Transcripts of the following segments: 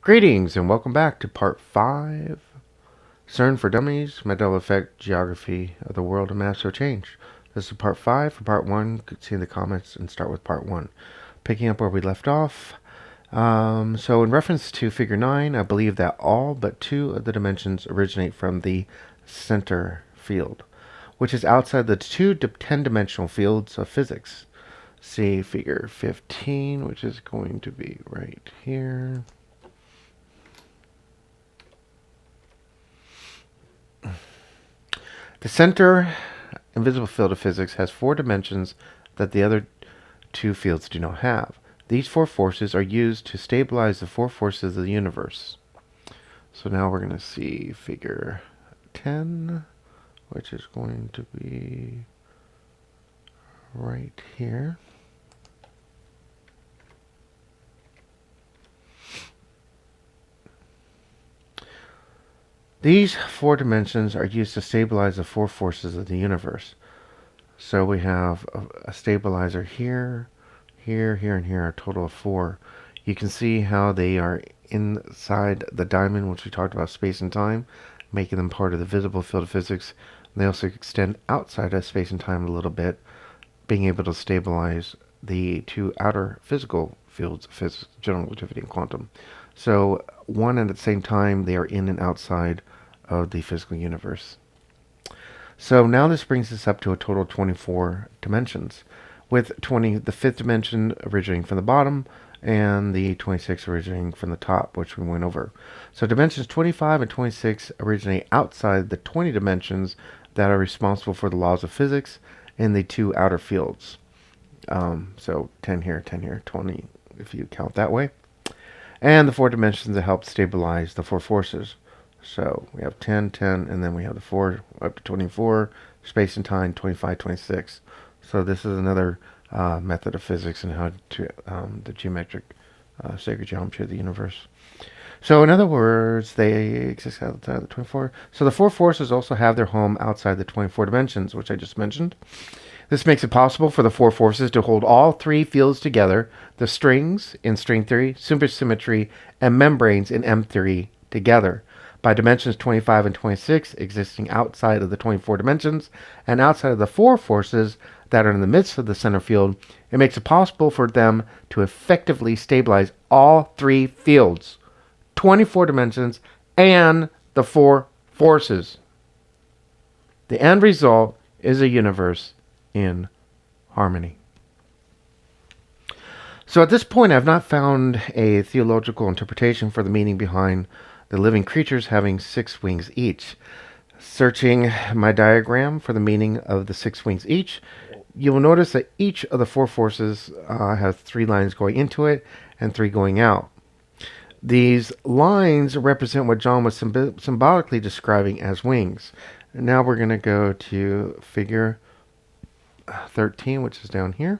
Greetings and welcome back to part 5, CERN for Dummies, Mandela Effect, Geography of the World and Massive Change. This is part 5. For part 1, you can see in the comments and start with part 1. Picking up where we left off. So in reference to figure 9, I believe that all but 2 of the dimensions originate from the center field, which is outside the 2 10-dimensional fields of physics. See figure 15, which is going to be right here. The center invisible field of physics has 4 dimensions that the other 2 fields do not have. These 4 forces are used to stabilize the 4 forces of the universe. So now we're going to see figure 10, which is going to be right here. These 4 dimensions are used to stabilize the 4 forces of the universe. So we have a stabilizer here, here, here, and here, a total of 4. You can see how they are inside the diamond, which we talked about space and time, making them part of the visible field of physics. They also extend outside of space and time a little bit, being able to stabilize the 2 outer physical fields of physics, general relativity and quantum. So one and at the same time, they are in and outside of the physical universe. So now this brings us up to a total of 24 dimensions, with the 5th dimension originating from the bottom and the 26 originating from the top, which we went over. So dimensions 25 and 26 originate outside the 20 dimensions that are responsible for the laws of physics in the 2 outer fields. So 10 here, 10 here, 20 if you count that way. And the 4 dimensions that help stabilize the 4 forces. So we have 10, 10, and then we have the 4 up to 24, space and time, 25, 26. So this is another method of physics and how to the geometric sacred geometry of the universe. So in other words, they exist outside the 24. So the 4 forces also have their home outside the 24 dimensions, which I just mentioned. This makes it possible for the 4 forces to hold all 3 fields together, the strings in string theory, supersymmetry, and membranes in M theory together, by dimensions 25 and 26 existing outside of the 24 dimensions and outside of the 4 forces that are in the midst of the center field. It makes it possible for them to effectively stabilize all 3 fields, 24 dimensions, and the 4 forces. The end result is a universe in harmony. So at this point, I've not found a theological interpretation for the meaning behind the living creatures having 6 wings each. Searching my diagram for the meaning of the 6 wings each, you will notice that each of the 4 forces has 3 lines going into it and 3 going out. These lines represent what John was symbolically describing as wings. And now we're going to go to figure 13, which is down here.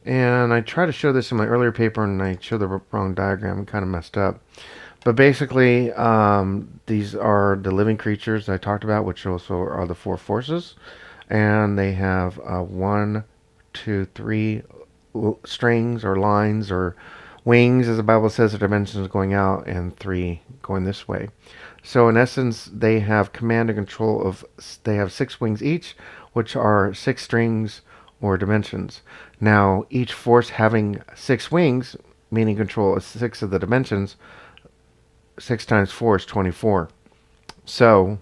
And I tried to show this in my earlier paper, and I showed the wrong diagram and kind of messed up. But basically, these are the living creatures I talked about, which also are the 4 forces. And they have 1, 2, 3 strings or lines or wings, as the Bible says, the dimensions going out, and 3 going this way. So in essence, they have command and control of, they have 6 wings each, which are 6 strings or dimensions. Now, each force having 6 wings, meaning control of 6 of the dimensions, 6 times 4 is 24. So,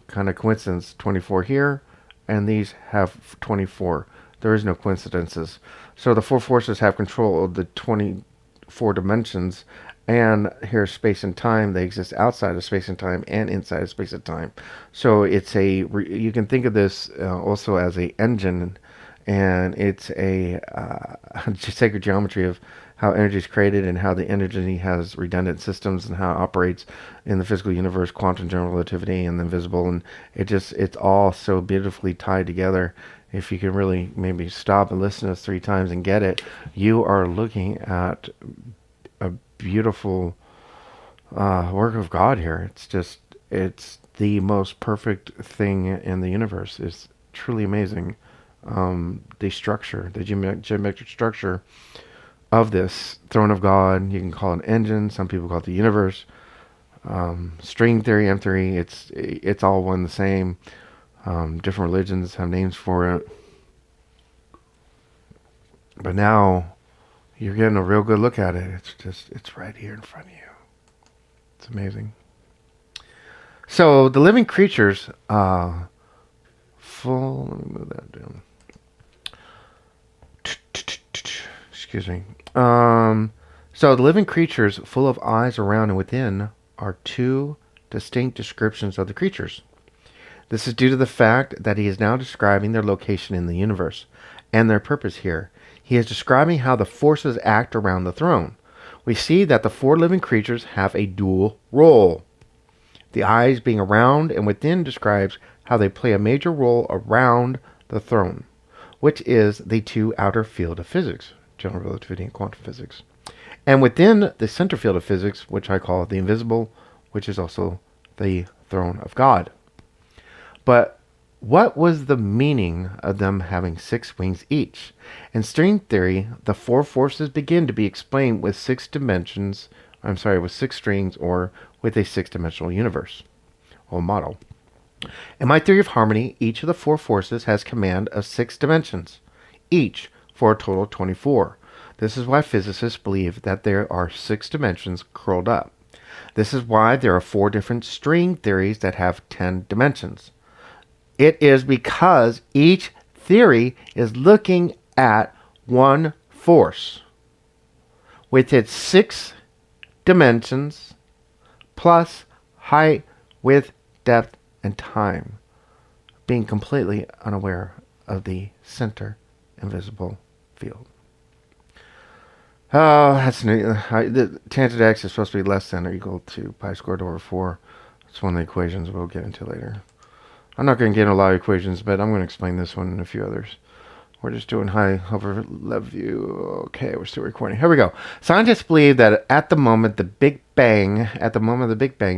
kind of coincidence, 24 here, and these have 24. There is no coincidences. So the 4 forces have control of the 24 dimensions, and here's space and time. They exist outside of space and time and inside of space and time. So it's you can think of this also as a engine, and it's a sacred geometry of how energy is created and how the energy has redundant systems and how it operates in the physical universe, quantum, general relativity, and the invisible. And it's all so beautifully tied together. If you can really maybe stop and listen to us 3 times and get it, you are looking at a beautiful work of God here. It's the most perfect thing in the universe. It's truly amazing. The structure, the geometric structure of this throne of God. You can call it an engine. Some people call it the universe. String theory, M theory. It's all one the same. Different religions have names for it. But now you're getting a real good look at it. It's right here in front of you. It's amazing. So the living creatures, let me move that down. Excuse me. So the living creatures full of eyes around and within are two distinct descriptions of the creatures. This is due to the fact that he is now describing their location in the universe and their purpose here. He is describing how the forces act around the throne. We see that the four living creatures have a dual role. The eyes being around and within describes how they play a major role around the throne, which is the two outer field of physics, general relativity and quantum physics. And within the center field of physics, which I call the invisible, which is also the throne of God. But what was the meaning of them having 6 wings each? In string theory, the four forces begin to be explained with 6 dimensions, with 6 strings, or with a 6-dimensional universe or model. In my theory of harmony, each of the 4 forces has command of 6 dimensions, each for a total of 24. This is why physicists believe that there are 6 dimensions curled up. This is why there are 4 different string theories that have 10 dimensions. It is because each theory is looking at one force with its 6 dimensions plus height, width, depth, and time, being completely unaware of the center invisible field. Oh, that's neat. The tangent x is supposed to be less than or equal to pi squared over 4. It's one of the equations we'll get into later. I'm not going to get into a lot of equations, but I'm going to explain this one and a few others. We're just doing high over level view. Okay, we're still recording. Here we go. Scientists believe that at the moment of the Big Bang,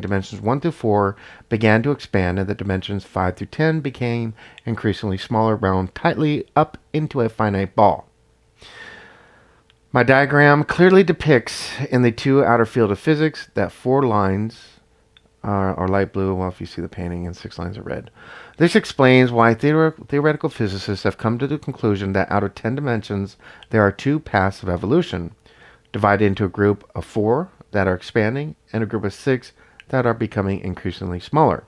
dimensions 1 through 4 began to expand, and the dimensions 5 through 10 became increasingly smaller, bound tightly up into a finite ball. My diagram clearly depicts in the two outer field of physics that 4 lines are light blue, well, if you see the painting, and 6 lines are red. This explains why theoretical physicists have come to the conclusion that out of 10 dimensions, there are 2 paths of evolution, divided into a group of 4 that are expanding and a group of 6 that are becoming increasingly smaller.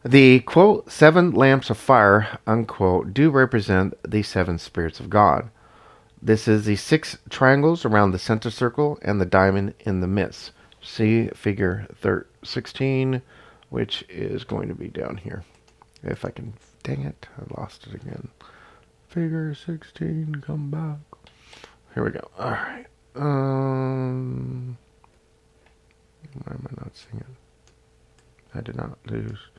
The, quote, 7 lamps of fire, unquote, do represent the 7 spirits of God. This is the 6 triangles around the center circle and the diamond in the midst. See figure 16, which is going to be down here. If I can, dang it, I lost it again. Figure 16, come back. Here we go. All right. Why am I not seeing it? I did not lose.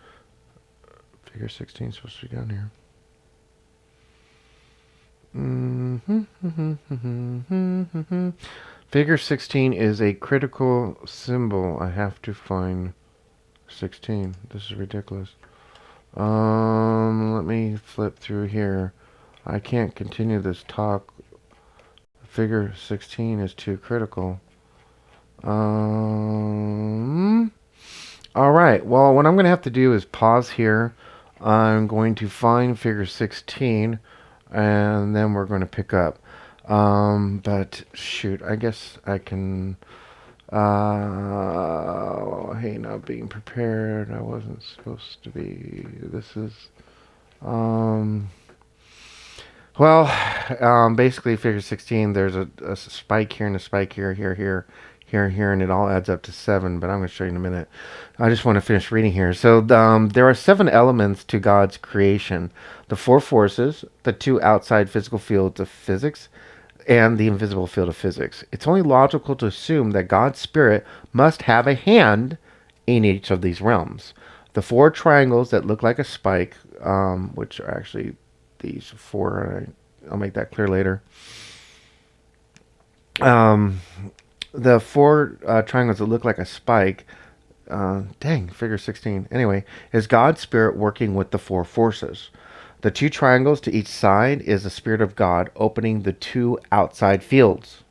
Figure 16 is supposed to be down here. Figure 16 is a critical symbol. I have to find 16. This is ridiculous. Let me flip through here. I can't continue this talk. Figure 16 is too critical. Alright, well, what I'm going to have to do is pause here. I'm going to find figure 16, and then we're going to pick up. But shoot, I guess I can, hey, not being prepared. I wasn't supposed to be. This is, basically figure 16, there's a spike here and a spike here, here, and it all adds up to 7, but I'm going to show you in a minute. I just want to finish reading here. So there are 7 elements to God's creation. The 4 forces, the 2 outside physical fields of physics, and the invisible field of physics. It's only logical to assume that God's Spirit must have a hand in each of these realms. The 4 triangles that look like a spike, which are actually these 4, I'll make that clear later. The 4 triangles that look like a spike, figure 16. Anyway, is God's Spirit working with the 4 forces. The two triangles to each side is the Spirit of God opening the two outside fields.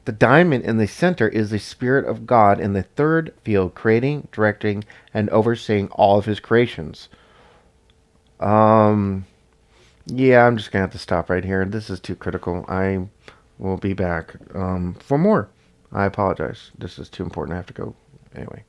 The diamond in the center is the Spirit of God in the third field, creating, directing, and overseeing all of his creations. Um, yeah, I'm just gonna have to stop right here. This is too critical. I will be back for more. I apologize. This is too important. I have to go anyway.